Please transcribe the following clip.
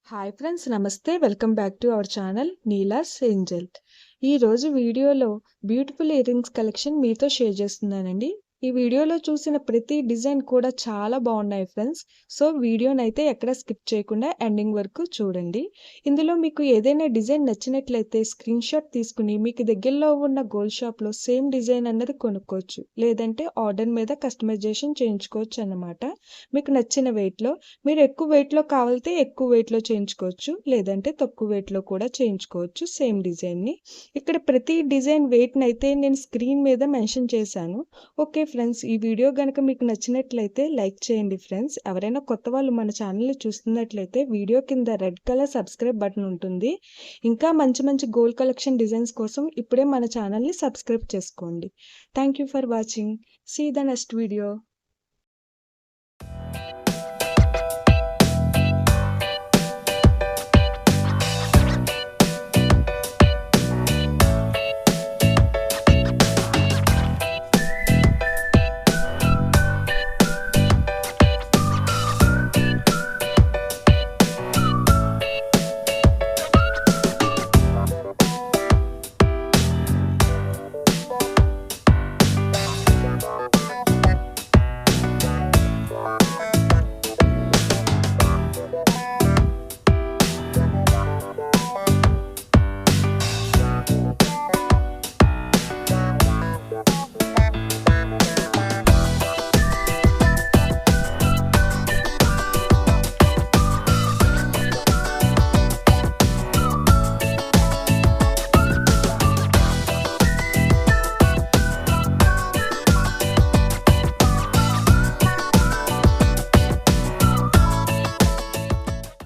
Hi friends నమస్తే welcome back to our channel Neela's Angel. ఈ రోజు వీడియోలో బ్యూటిఫుల్ ఇయర్ రింగ్స్ కలెక్షన్ మీతో షేర్ చేస్తున్నానండి. ఈ వీడియోలో చూసిన ప్రతి డిజైన్ కూడా చాలా బాగున్నాయి ఫ్రెండ్స్. సో వీడియోనైతే ఎక్కడ స్కిప్ చేయకుండా ఎండింగ్ వరకు చూడండి. ఇందులో మీకు ఏదైనా డిజైన్ నచ్చినట్లయితే స్క్రీన్ షాట్ తీసుకుని మీకు దగ్గరలో ఉన్న గోల్డ్ షాప్లో సేమ్ డిజైన్ అన్నది కొనుక్కోవచ్చు, లేదంటే ఆర్డర్ మీద కస్టమైజేషన్ చేయించుకోవచ్చు అన్నమాట. మీకు నచ్చిన వెయిట్లో, మీరు ఎక్కువ వెయిట్లో కావాలితే ఎక్కువ వెయిట్లో చేయించుకోవచ్చు, లేదంటే తక్కువ వెయిట్లో కూడా చేయించుకోవచ్చు సేమ్ డిజైన్ని. ఇక్కడ ప్రతి డిజైన్ వెయిట్ని అయితే నేను స్క్రీన్ మీద మెన్షన్ చేశాను. ఓకే ఫ్రెండ్స్, ఈ వీడియో కనుక మీకు నచ్చినట్లయితే లైక్ చేయండి ఫ్రెండ్స్. ఎవరైనా కొత్త వాళ్ళు మన ఛానల్ని చూస్తున్నట్లయితే వీడియో కింద రెడ్ కలర్ సబ్స్క్రైబ్ బటన్ ఉంటుంది. ఇంకా మంచి మంచి గోల్డ్ కలెక్షన్ డిజైన్స్ కోసం ఇప్పుడే మన ఛానల్ని సబ్స్క్రైబ్ చేసుకోండి. Thank you for watching. See the next video.